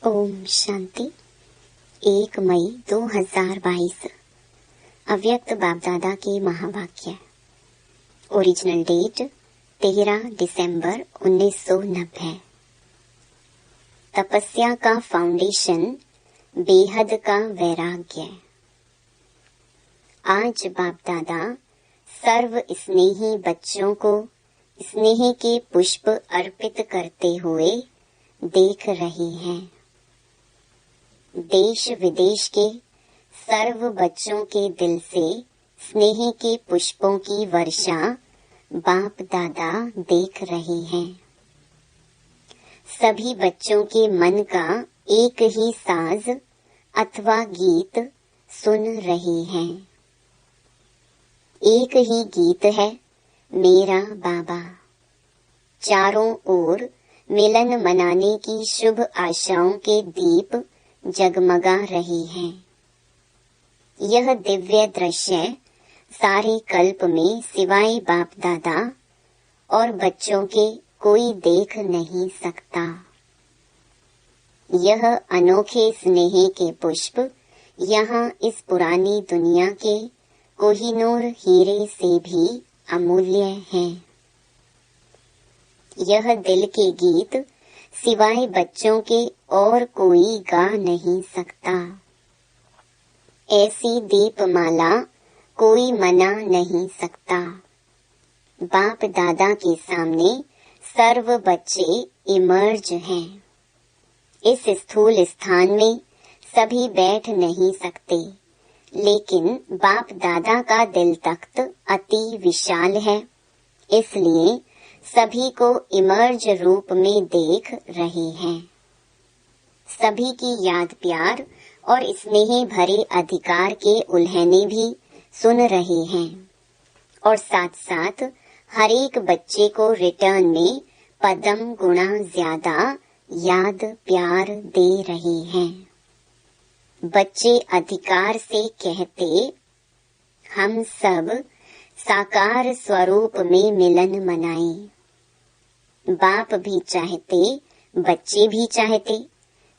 ओम शांति। 1 मई 2022 अव्यक्त बापदादा के महावाक्य। ओरिजिनल डेट 13 दिसंबर 1990। तपस्या का फाउंडेशन, बेहद का वैराग्य। आज बापदादा सर्व स्नेही बच्चों को स्नेह के पुष्प अर्पित करते हुए देख रहे हैं। देश विदेश के सर्व बच्चों के दिल से स्नेह के पुष्पों की वर्षा बाप दादा देख रहे हैं। सभी बच्चों के मन का एक ही साज अथवा गीत सुन रहे हैं। एक ही गीत है, मेरा बाबा। चारों ओर मिलन मनाने की शुभ आशाओं के दीप जगमगा रहे हैं। यह दिव्य दृश्य सारे कल्प में सिवाय बाप दादा और बच्चों के कोई देख नहीं सकता। यह अनोखे स्नेह के पुष्प यहाँ इस पुरानी दुनिया के कोहिनूर हीरे से भी अमूल्य हैं। यह दिल के गीत सिवाय बच्चों के और कोई गा नहीं सकता। ऐसी दीपमाला कोई मना नहीं सकता। बाप दादा के सामने सर्व बच्चे इमर्ज हैं। इस स्थूल स्थान में सभी बैठ नहीं सकते, लेकिन बाप दादा का दिल तख्त अति विशाल है, इसलिए सभी को इमर्ज रूप में देख रहे हैं। सभी की याद प्यार और स्नेह भरे अधिकार के उल्हने भी सुन रहे हैं और साथ साथ हर एक बच्चे को रिटर्न में पदम गुणा ज्यादा याद प्यार दे रहे हैं। बच्चे अधिकार से कहते, हम सब साकार स्वरूप में मिलन मनाएं। बाप भी चाहते, बच्चे भी चाहते,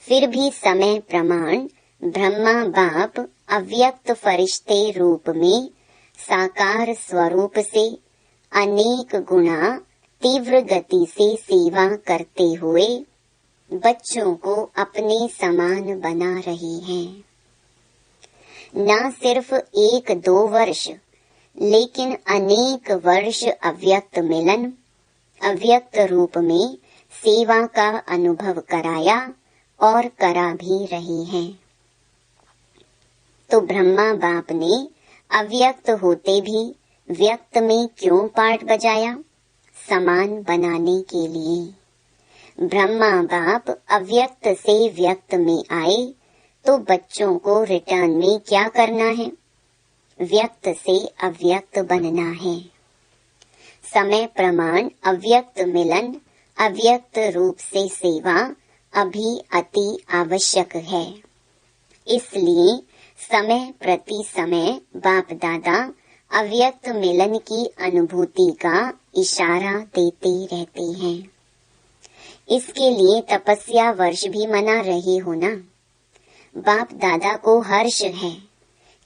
फिर भी समय प्रमाण ब्रह्मा बाप अव्यक्त फरिश्ते रूप में साकार स्वरूप से अनेक गुणा तीव्र गति से सेवा करते हुए बच्चों को अपने समान बना रहे हैं। न सिर्फ 1-2 वर्ष, लेकिन अनेक वर्ष अव्यक्त मिलन, अव्यक्त रूप में सेवा का अनुभव कराया और करा भी रहे हैं। तो ब्रह्मा बाप ने अव्यक्त होते भी व्यक्त में क्यों पार्ट बजाया? समान बनाने के लिए। ब्रह्मा बाप अव्यक्त से व्यक्त में आए तो बच्चों को रिटर्न में क्या करना है? व्यक्त से अव्यक्त बनना है। समय प्रमाण अव्यक्त मिलन, अव्यक्त रूप से सेवा अभी अति आवश्यक है। इसलिए समय प्रति समय बाप दादा अव्यक्त मिलन की अनुभूति का इशारा देते रहते हैं। इसके लिए तपस्या वर्ष भी मना रहे हो ना। बाप दादा को हर्ष है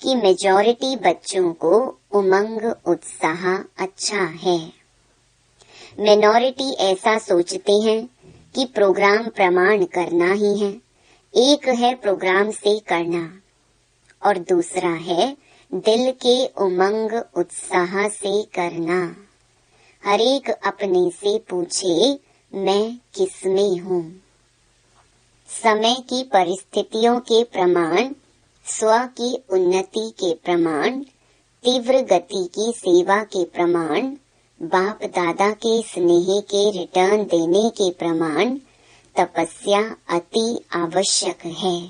कि मेजॉरिटी बच्चों को उमंग उत्साह अच्छा है। मिनॉरिटी ऐसा सोचते हैं कि प्रोग्राम प्रमाण करना ही है। एक है प्रोग्राम से करना और दूसरा है दिल के उमंग उत्साह से करना। हर एक अपने से पूछे, मैं किसमें हूँ? समय की परिस्थितियों के प्रमाण, स्व की उन्नति के प्रमाण, तीव्र गति की सेवा के प्रमाण, बाप दादा के स्नेह के रिटर्न देने के प्रमाण, तपस्या अति आवश्यक है।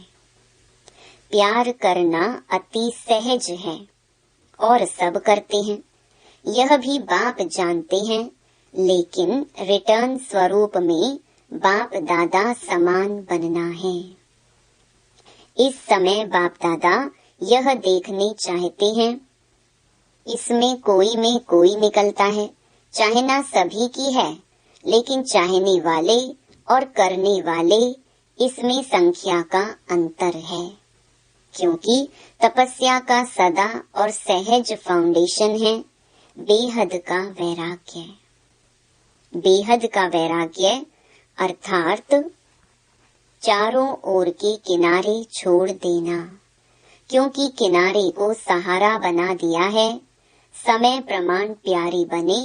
प्यार करना अति सहज है और सब करते हैं, यह भी बाप जानते हैं, लेकिन रिटर्न स्वरूप में बाप दादा समान बनना है। इस समय बाप दादा यह देखने चाहते हैं, इसमें कोई में कोई निकलता है। चाहना सभी की है, लेकिन चाहने वाले और करने वाले इसमें संख्या का अंतर है, क्योंकि तपस्या का सदा और सहज फाउंडेशन है बेहद का वैराग्य। बेहद का वैराग्य अर्थात चारों ओर के किनारे छोड़ देना, क्योंकि किनारे को सहारा बना दिया है। समय प्रमाण प्यारी बने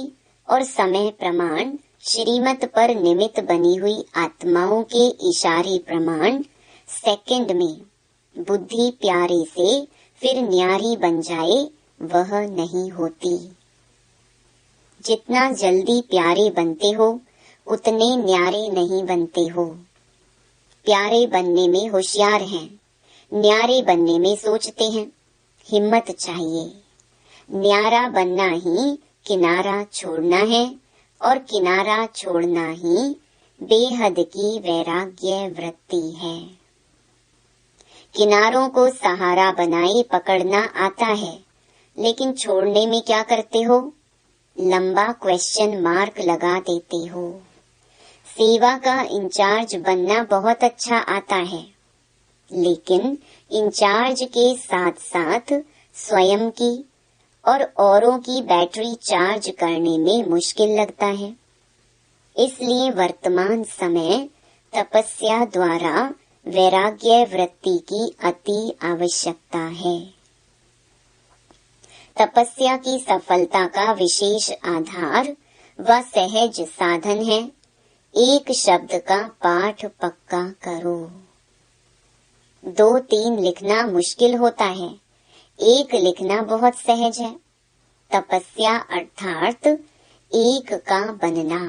और समय प्रमाण श्रीमत पर निमित्त बनी हुई आत्माओं के इशारे प्रमाण सेकंड में बुद्धि प्यारे से फिर न्यारी बन जाए, वह नहीं होती। जितना जल्दी प्यारे बनते हो उतने न्यारे नहीं बनते हो। प्यारे बनने में होशियार हैं, न्यारे बनने में सोचते हैं। हिम्मत चाहिए। न्यारा बनना ही किनारा छोड़ना है और किनारा छोड़ना ही बेहद की वैराग्य वृत्ति है। किनारों को सहारा बनाए पकड़ना आता है, लेकिन छोड़ने में क्या करते हो? लंबा क्वेश्चन मार्क लगा देते हो। सेवा का इंचार्ज बनना बहुत अच्छा आता है, लेकिन इंचार्ज के साथ साथ स्वयं की और औरों की बैटरी चार्ज करने में मुश्किल लगता है। इसलिए वर्तमान समय तपस्या द्वारा वैराग्य वृत्ति की अति आवश्यकता है। तपस्या की सफलता का विशेष आधार व सहज साधन है एक शब्द का पाठ पक्का करो। 2-3 लिखना मुश्किल होता है, एक लिखना बहुत सहज है। तपस्या अर्थात एक का बनना,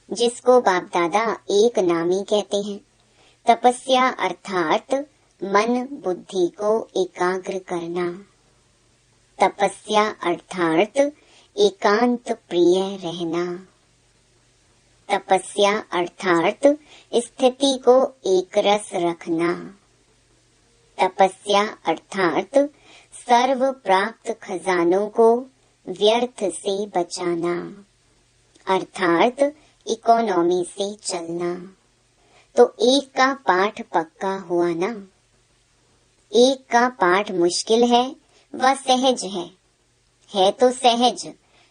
जिसको बाप दादा एक नामी कहते हैं। तपस्या अर्थात मन बुद्धि को एकाग्र करना। तपस्या अर्थात एकांत प्रिय रहना। तपस्या अर्थात स्थिति को एकरस रखना। तपस्या अर्थात सर्व प्राप्त खजानों को व्यर्थ से बचाना, अर्थात इकोनॉमी से चलना। तो एक का पाठ पक्का हुआ ना। एक का पाठ मुश्किल है व सहज है तो सहज,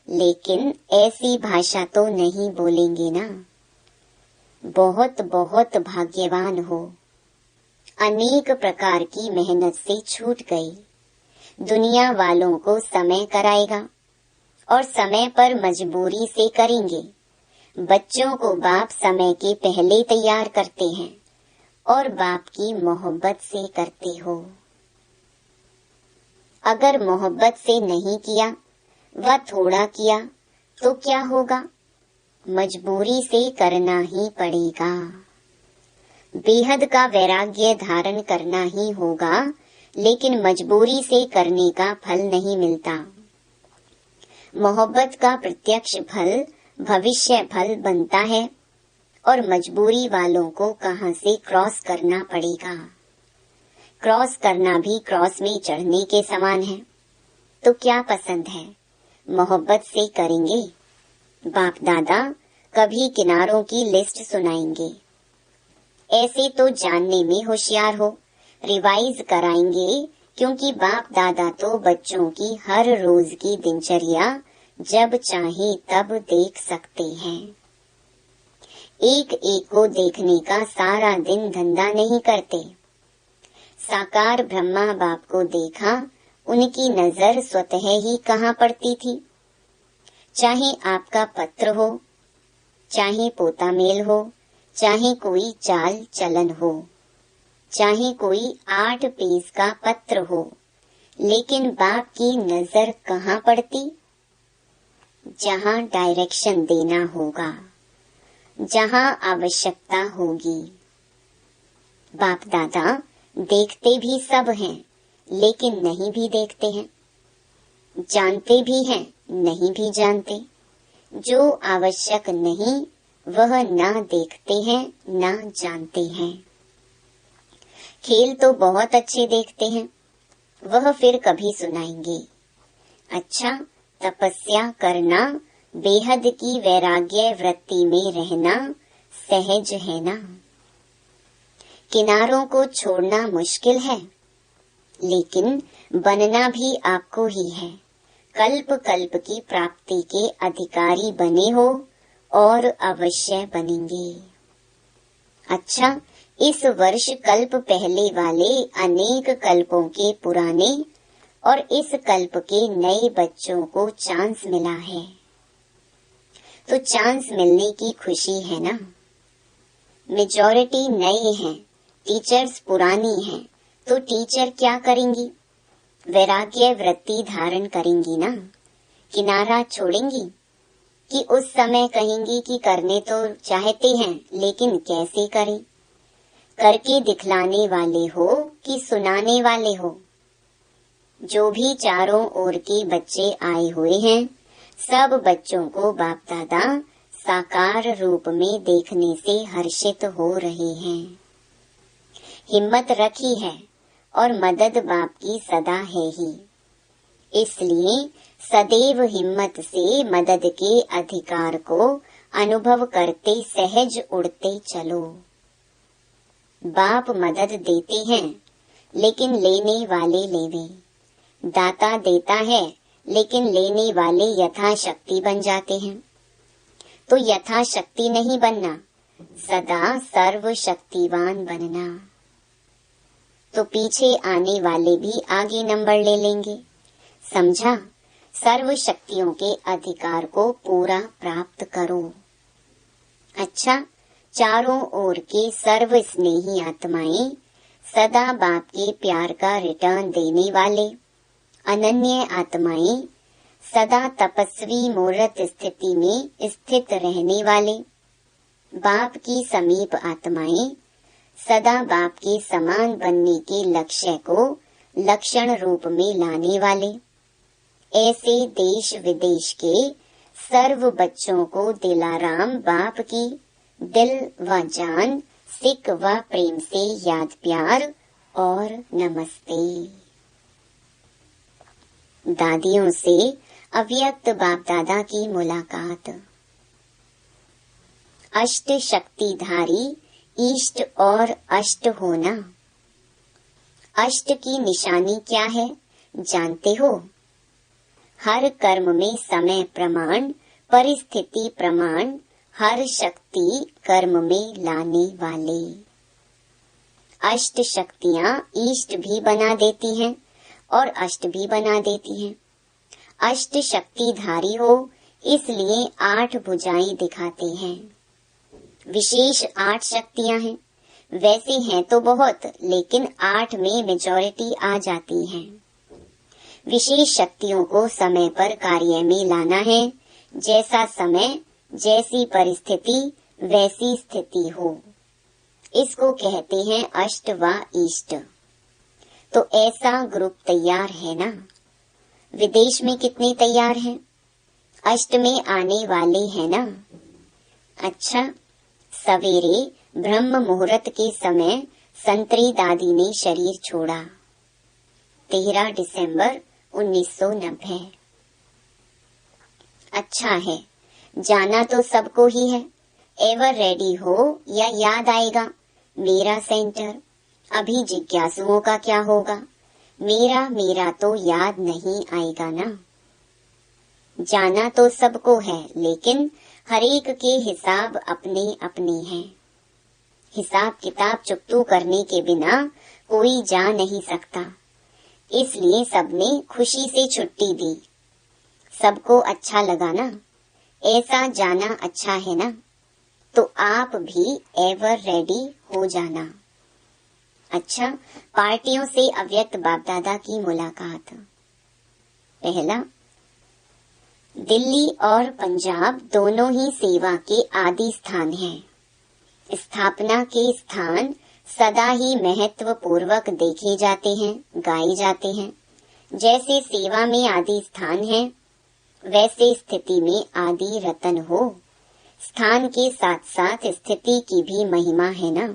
लेकिन ऐसी भाषा तो नहीं बोलेंगे ना। बहुत बहुत भाग्यवान हो। अनेक प्रकार की मेहनत से छूट गई। दुनिया वालों को समय कराएगा और समय पर मजबूरी से करेंगे। बच्चों को बाप समय के पहले तैयार करते हैं और बाप की मोहब्बत से करते हो। अगर मोहब्बत से नहीं किया व थोड़ा किया तो क्या होगा? मजबूरी से करना ही पड़ेगा। बेहद का वैराग्य धारण करना ही होगा, लेकिन मजबूरी से करने का फल नहीं मिलता। मोहब्बत का प्रत्यक्ष फल भविष्य फल बनता है और मजबूरी वालों को कहां से क्रॉस करना पड़ेगा। क्रॉस करना भी क्रॉस में चढ़ने के समान है। तो क्या पसंद है? मोहब्बत से करेंगे। बाप दादा कभी किनारों की लिस्ट सुनाएंगे। ऐसे तो जानने में होशियार हो, रिवाइज कराएंगे, क्योंकि बाप दादा तो बच्चों की हर रोज की दिनचर्या जब चाहे तब देख सकते हैं। एक एक को देखने का सारा दिन धंधा नहीं करते। साकार ब्रह्मा बाप को देखा, उनकी नजर स्वतः ही कहाँ पड़ती थी। चाहे आपका पत्र हो, चाहे पोता मेल हो, चाहे कोई चाल चलन हो, चाहे कोई 8 पेज का पत्र हो, लेकिन बाप की नजर कहाँ पड़ती? जहाँ डायरेक्शन देना होगा, जहाँ आवश्यकता होगी। बाप दादा देखते भी सब हैं, लेकिन नहीं भी देखते हैं। जानते भी हैं, नहीं भी जानते। जो आवश्यक नहीं वह ना देखते हैं ना जानते हैं। खेल तो बहुत अच्छे देखते हैं, वह फिर कभी सुनाएंगे। अच्छा, तपस्या करना, बेहद की वैराग्य वृत्ति में रहना सहज है ना। किनारों को छोड़ना मुश्किल है, लेकिन बनना भी आपको ही है। कल्प कल्प की प्राप्ति के अधिकारी बने हो और अवश्य बनेंगे। अच्छा, इस वर्ष कल्प पहले वाले अनेक कल्पों के पुराने और इस कल्प के नए बच्चों को चांस मिला है, तो चांस मिलने की खुशी है ना। मेजॉरिटी नए हैं, टीचर्स पुरानी हैं, तो टीचर क्या करेंगी? वैराग्य वृत्ति धारण करेंगी ना। किनारा छोड़ेंगी कि उस समय कहेंगी कि करने तो चाहते हैं लेकिन कैसे करें? करके दिखलाने वाले हो कि सुनाने वाले हो? जो भी चारों ओर के बच्चे आए हुए हैं, सब बच्चों को बाप दादा साकार रूप में देखने से हर्षित हो रहे हैं। हिम्मत रखी है और मदद बाप की सदा है ही, इसलिए सदैव हिम्मत से मदद के अधिकार को अनुभव करते सहज उड़ते चलो। बाप मदद देते हैं, लेकिन लेने वाले लेवे। दाता देता है, लेकिन लेने वाले यथाशक्ति बन जाते हैं। तो यथाशक्ति नहीं बनना, सदा सर्वशक्तिवान बनना। तो पीछे आने वाले भी आगे नंबर ले लेंगे। समझा? सर्व शक्तियों के अधिकार को पूरा प्राप्त करो। अच्छा, चारों ओर के सर्व स्नेही आत्माएं सदा बाप के प्यार का रिटर्न देने वाले अनन्य आत्माएं, सदा तपस्वी मूर्त स्थिति में स्थित रहने वाले बाप की समीप आत्माएं, सदा बाप के समान बनने के लक्ष्य को लक्षण रूप में लाने वाले ऐसे देश विदेश के सर्व बच्चों को दिलाराम बाप की दिल व जान, सिक व प्रेम से याद प्यार और नमस्ते। दादियों से अव्यक्त बाप दादा की मुलाकात। अष्ट शक्तिधारी ईष्ट और अष्ट होना। अष्ट की निशानी क्या है जानते हो? हर कर्म में समय प्रमाण, परिस्थिति प्रमाण, हर शक्ति कर्म में लाने वाले। अष्ट शक्तियाँ ईष्ट भी बना देती हैं और अष्ट भी बना देती हैं। अष्ट शक्तिधारी हो इसलिए 8 भुजाएं दिखाते हैं। विशेष 8 शक्तियां हैं। वैसे हैं तो बहुत, लेकिन 8 में मेजॉरिटी आ जाती है। विशेष शक्तियों को समय पर कार्य में लाना है। जैसा समय, जैसी परिस्थिति, वैसी स्थिति हो। इसको कहते हैं अष्ट व ईष्ट। तो ऐसा ग्रुप तैयार है ना। विदेश में कितने तैयार हैं? अष्ट में आने वाले हैं ना। अच्छा, सवेरे ब्रह्म मुहूर्त के समय संतरी दादी ने शरीर छोड़ा 13 दिसंबर 1990। अच्छा है, जाना तो सबको ही है। एवर रेडी हो या याद आएगा मेरा सेंटर? अभी जिज्ञासुओं का क्या होगा? मेरा तो याद नहीं आएगा ना। जाना तो सबको है, लेकिन हरेक के हिसाब अपने अपने हैं। हिसाब किताब चुकतू करने के बिना कोई जा नहीं सकता, इसलिए सबने खुशी से छुट्टी दी। सबको अच्छा लगा ना, ऐसा जाना अच्छा है ना। तो आप भी एवर रेडी हो जाना। अच्छा, पार्टियों से अव्यक्त बाप दादा की मुलाकात। पहला, दिल्ली और पंजाब दोनों ही सेवा के आदि स्थान हैं। स्थापना के स्थान सदा ही महत्व पूर्वक देखे जाते हैं, गाए जाते हैं। जैसे सेवा में आदि स्थान है, वैसे स्थिति में आदि रतन हो। स्थान के साथ साथ स्थिति की भी महिमा है ना।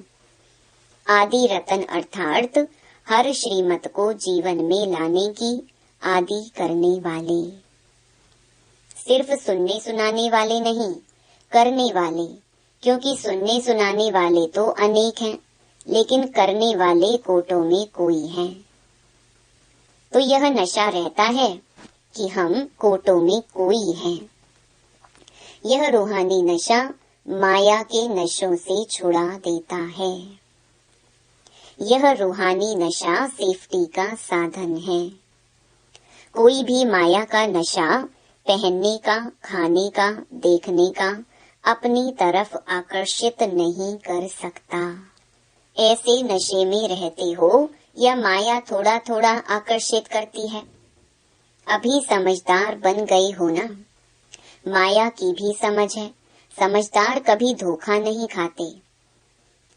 आदि रतन अर्थात हर श्रीमत को जीवन में लाने की आदि करने वाले। सिर्फ सुनने सुनाने वाले नहीं, करने वाले। क्योंकि सुनने सुनाने वाले तो अनेक हैं, लेकिन करने वाले कोटों में कोई है। तो यह नशा रहता है कि हम कोटों में कोई हैं। यह रूहानी नशा माया के नशों से छुड़ा देता है। यह रूहानी नशा सेफ्टी का साधन है। कोई भी माया का नशा पहनने का, खाने का, देखने का अपनी तरफ आकर्षित नहीं कर सकता। ऐसे नशे में रहते हो या माया थोड़ा थोड़ा आकर्षित करती है। अभी समझदार बन गए हो ना। माया की भी समझ है। समझदार कभी धोखा नहीं खाते।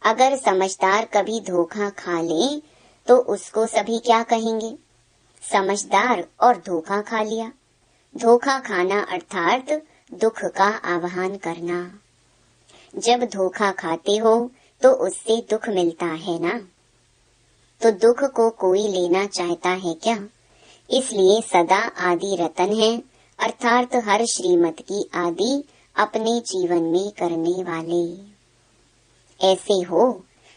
अगर समझदार कभी धोखा खा ले तो उसको सभी क्या कहेंगे? समझदार और धोखा खा लिया। धोखा खाना अर्थात दुख का आह्वान करना। जब धोखा खाते हो तो उससे दुख मिलता है ना। तो दुख को कोई लेना चाहता है क्या? इसलिए सदा आदि रतन है, अर्थात हर श्रीमत की आदि अपने जीवन में करने वाले। ऐसे हो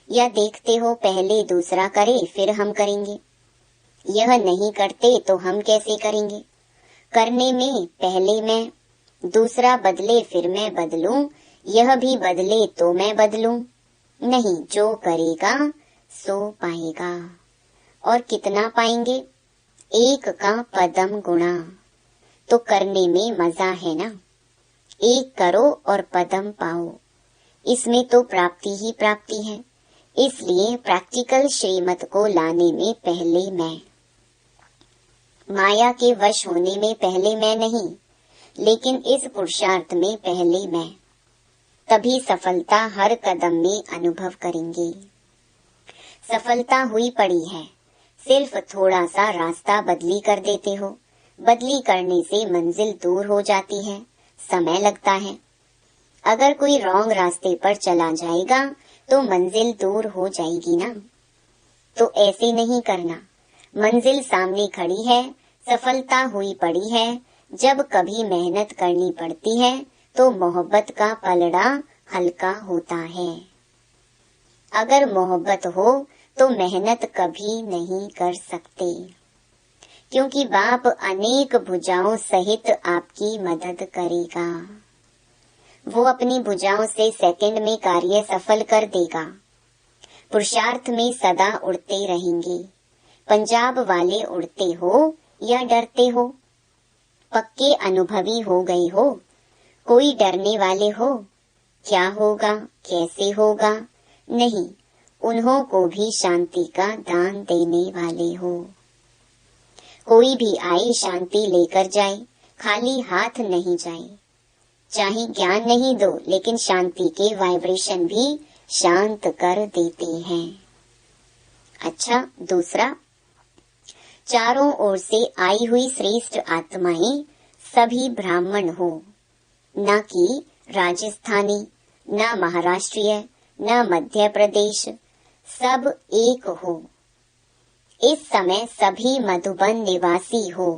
या देखते हो पहले दूसरा करे फिर हम करेंगे। यह नहीं करते तो हम कैसे करेंगे? करने में पहले मैं, दूसरा बदले फिर मैं बदलूं, यह भी बदले तो मैं बदलूं। नहीं, जो करेगा सो पाएगा। और कितना पाएंगे? एक का पदम गुणा। तो करने में मजा है ना। एक करो और पदम पाओ। इसमें तो प्राप्ति ही प्राप्ति है। इसलिए प्रैक्टिकल श्रीमत को लाने में पहले मैं, माया के वश होने में पहले मैं नहीं, लेकिन इस पुरुषार्थ में पहले मैं। तभी सफलता हर कदम में अनुभव करेंगे। सफलता हुई पड़ी है, सिर्फ थोड़ा सा रास्ता बदली कर देते हो। बदली करने से मंजिल दूर हो जाती है, समय लगता है। अगर कोई रॉन्ग रास्ते पर चला जाएगा तो मंजिल दूर हो जाएगी ना। तो ऐसे नहीं करना। मंजिल सामने खड़ी है, सफलता हुई पड़ी है। जब कभी मेहनत करनी पड़ती है तो मोहब्बत का पलड़ा हल्का होता है। अगर मोहब्बत हो तो मेहनत कभी नहीं कर सकते, क्योंकि बाप अनेक भुजाओं सहित आपकी मदद करेगा। वो अपनी भुजाओं से सेकंड में कार्य सफल कर देगा। पुरुषार्थ में सदा उड़ते रहेंगे। पंजाब वाले उड़ते हो या डरते हो? पक्के अनुभवी हो गए हो? कोई डरने वाले हो? क्या होगा, कैसे होगा? नहीं, उन्हों को भी शांति का दान देने वाले हो। कोई भी आए शांति लेकर जाए, खाली हाथ नहीं जाए। चाहे ज्ञान नहीं दो, लेकिन शांति के वाइब्रेशन भी शांत कर देते हैं। अच्छा, दूसरा, चारों ओर से आई हुई श्रेष्ठ आत्माएं सभी ब्राह्मण हो, न कि राजस्थानी, न महाराष्ट्रीय, न मध्य प्रदेश, सब एक हो। इस समय सभी मधुबन निवासी हो।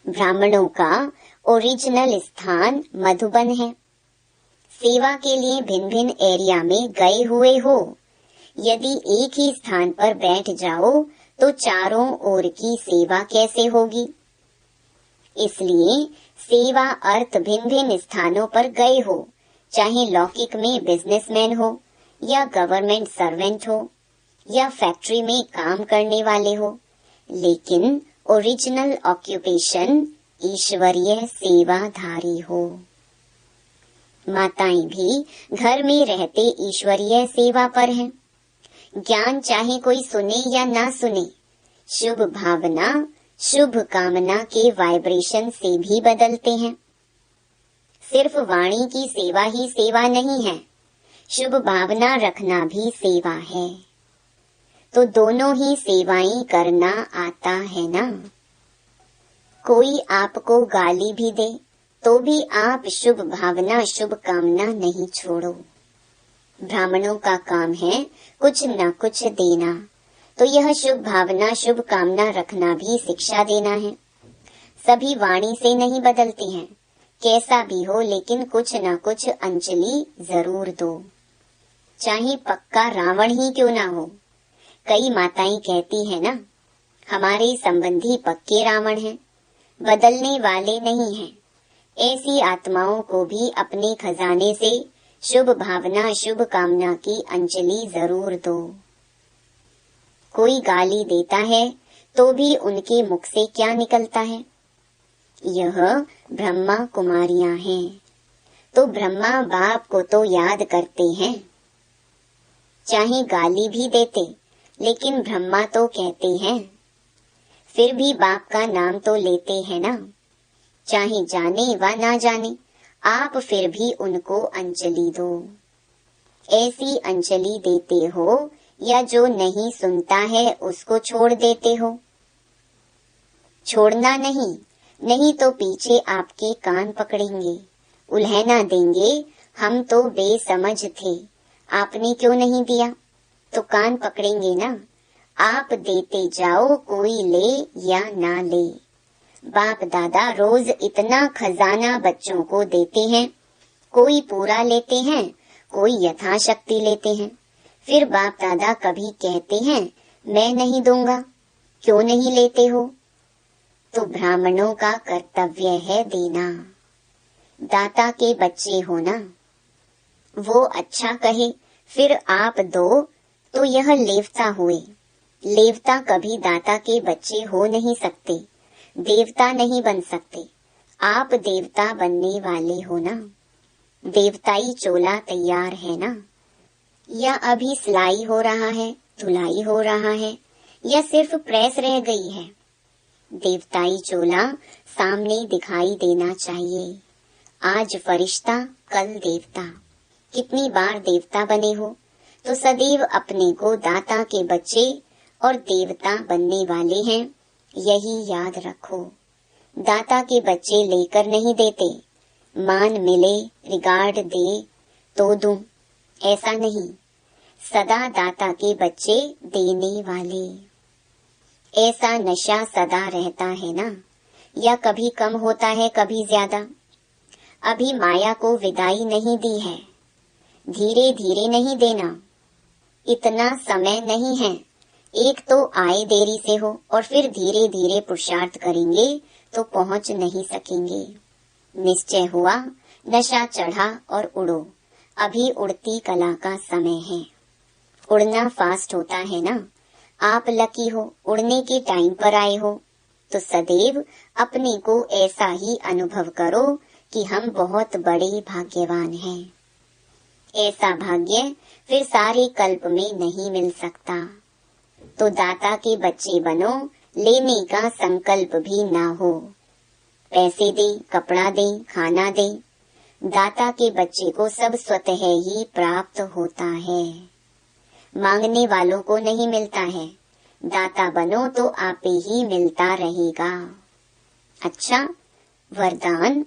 ब्राह्मणों का ओरिजिनल स्थान मधुबन है। सेवा के लिए भिन्न भिन्न एरिया में गए हुए हो। यदि एक ही स्थान पर बैठ जाओ तो चारों ओर की सेवा कैसे होगी? इसलिए सेवा अर्थ भिन्न भिन्न स्थानों पर गए हो, चाहे लौकिक में बिजनेसमैन हो या गवर्नमेंट सर्वेंट हो या फैक्ट्री में काम करने वाले हो, लेकिन ओरिजिनल ऑक्यूपेशन ईश्वरीय सेवाधारी हो। माताएं भी घर में रहते ईश्वरीय सेवा पर हैं। ज्ञान चाहे कोई सुने या ना सुने, शुभ भावना, शुभ कामना के वाइब्रेशन से भी बदलते हैं। सिर्फ वाणी की सेवा ही सेवा नहीं है, शुभ भावना रखना भी सेवा है। तो दोनों ही सेवाएं करना आता है ना। कोई आपको गाली भी दे तो भी आप शुभ भावना, शुभ कामना नहीं छोड़ो। ब्राह्मणों का काम है कुछ न कुछ देना, तो यह शुभ भावना, शुभ कामना रखना भी शिक्षा देना है। सभी वाणी से नहीं बदलते हैं, कैसा भी हो, लेकिन कुछ न कुछ अंजलि जरूर दो। चाहे पक्का रावण ही क्यों ना हो। कई माताएं कहती है ना, हमारे संबंधी पक्के रावण हैं, बदलने वाले नहीं हैं। ऐसी आत्माओं को भी अपने खजाने से शुभ भावना शुभ कामना की अंजलि जरूर दो। कोई गाली देता है तो भी उनके मुख से क्या निकलता है, यह ब्रह्मा कुमारियां हैं। तो ब्रह्मा बाप को तो याद करते हैं। चाहे गाली भी देते लेकिन ब्रह्मा तो कहते हैं, फिर भी बाप का नाम तो लेते हैं ना। चाहे जाने व ना जाने, आप फिर भी उनको अंजलि दो। ऐसी अंजलि देते हो या जो नहीं सुनता है उसको छोड़ देते हो? छोड़ना नहीं तो पीछे आपके कान पकड़ेंगे, उल्हना देंगे, हम तो बेसमझ थे, आपने क्यों नहीं दिया? तो कान पकड़ेंगे ना। आप देते जाओ, कोई ले या ना ले। बाप दादा रोज इतना खजाना बच्चों को देते हैं, कोई पूरा लेते हैं, कोई यथाशक्ति लेते हैं। फिर बाप दादा कभी कहते हैं मैं नहीं दूंगा, क्यों नहीं लेते हो? तो ब्राह्मणों का कर्तव्य है देना। दाता के बच्चे हो ना, वो अच्छा कहे फिर आप दो तो यह लेवता हुए। लेवता कभी दाता के बच्चे हो नहीं सकते, देवता नहीं बन सकते। आप देवता बनने वाले हो ना। देवताई चोला तैयार है ना, या अभी सिलाई हो रहा है, धुलाई हो रहा है, या सिर्फ प्रेस रह गई है? देवताई चोला सामने दिखाई देना चाहिए। आज फरिश्ता कल देवता। कितनी बार देवता बने हो तो सदैव अपने को दाता के बच्चे और देवता बनने वाले हैं, यही याद रखो। दाता के बच्चे लेकर नहीं देते, मान मिले रिगार्ड दे तो दूं, ऐसा नहीं। सदा दाता के बच्चे देने वाले। ऐसा नशा सदा रहता है ना, या कभी कम होता है कभी ज्यादा। अभी माया को विदाई नहीं दी है, धीरे धीरे नहीं देना, इतना समय नहीं है। एक तो आए देरी से हो और फिर धीरे धीरे पुरुषार्थ करेंगे तो पहुंच नहीं सकेंगे। निश्चय हुआ, नशा चढ़ा और उड़ो। अभी उड़ती कला का समय है। उड़ना फास्ट होता है ना। आप लकी हो, उड़ने के टाइम पर आए हो, तो सदैव अपने को ऐसा ही अनुभव करो कि हम बहुत बड़े भाग्यवान हैं। ऐसा भाग्य फिर सारे कल्प में नहीं मिल सकता। तो दाता के बच्चे बनो, लेने का संकल्प भी ना हो। पैसे दे, कपड़ा दे, खाना दे, दाता के बच्चे को सब स्वतः ही प्राप्त होता है, मांगने वालों को नहीं मिलता है। दाता बनो तो आपे ही मिलता रहेगा। अच्छा, वरदान।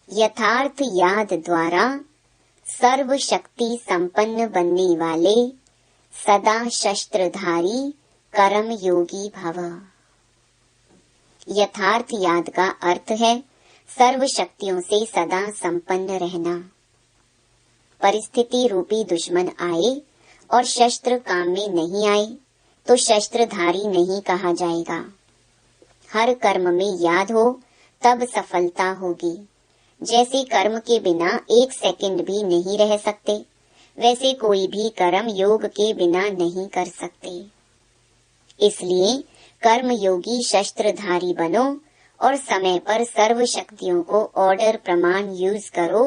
यथार्थ याद द्वारा सर्व शक्ति संपन्न बनने वाले सदा शस्त्रधारी कर्म योगी भव। यथार्थ याद का अर्थ है सर्व शक्तियों से सदा संपन्न रहना। परिस्थिति रूपी दुश्मन आए और शस्त्र काम में नहीं आए तो शस्त्रधारी नहीं कहा जाएगा। हर कर्म में याद हो तब सफलता होगी। जैसे कर्म के बिना एक सेकंड भी नहीं रह सकते, वैसे कोई भी कर्म योग के बिना नहीं कर सकते। इसलिए कर्म योगी शस्त्रधारी बनो और समय पर सर्व शक्तियों को ऑर्डर प्रमाण यूज करो,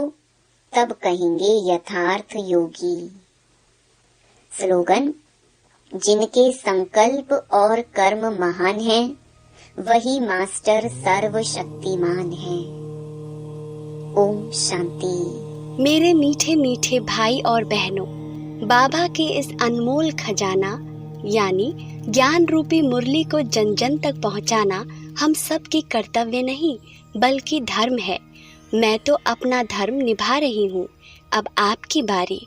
तब कहेंगे यथार्थ योगी। स्लोगन। जिनके संकल्प और कर्म महान हैं, वही मास्टर सर्वशक्तिमान है। ओम शांति। मेरे मीठे मीठे भाई और बहनों, बाबा के इस अनमोल खजाना यानी ज्ञान रूपी मुरली को जन जन तक पहुंचाना हम सब की कर्तव्य नहीं बल्कि धर्म है। मैं तो अपना धर्म निभा रही हूँ, अब आपकी बारी।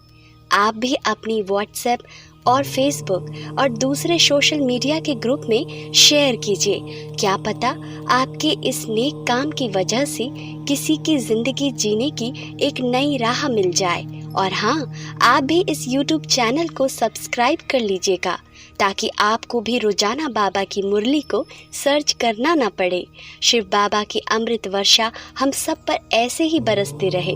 आप भी अपनी व्हाट्सएप और फेसबुक और दूसरे सोशल मीडिया के ग्रुप में शेयर कीजिए। क्या पता आपके इस नेक काम की वजह से किसी की जिंदगी जीने की एक नई राह मिल जाए और हाँ, आप भी इस YouTube चैनल को सब्सक्राइब कर लीजिएगा ताकि आपको भी रोजाना बाबा की मुरली को सर्च करना ना पड़े। शिव बाबा की अमृत वर्षा हम सब पर ऐसे ही बरसती रहे।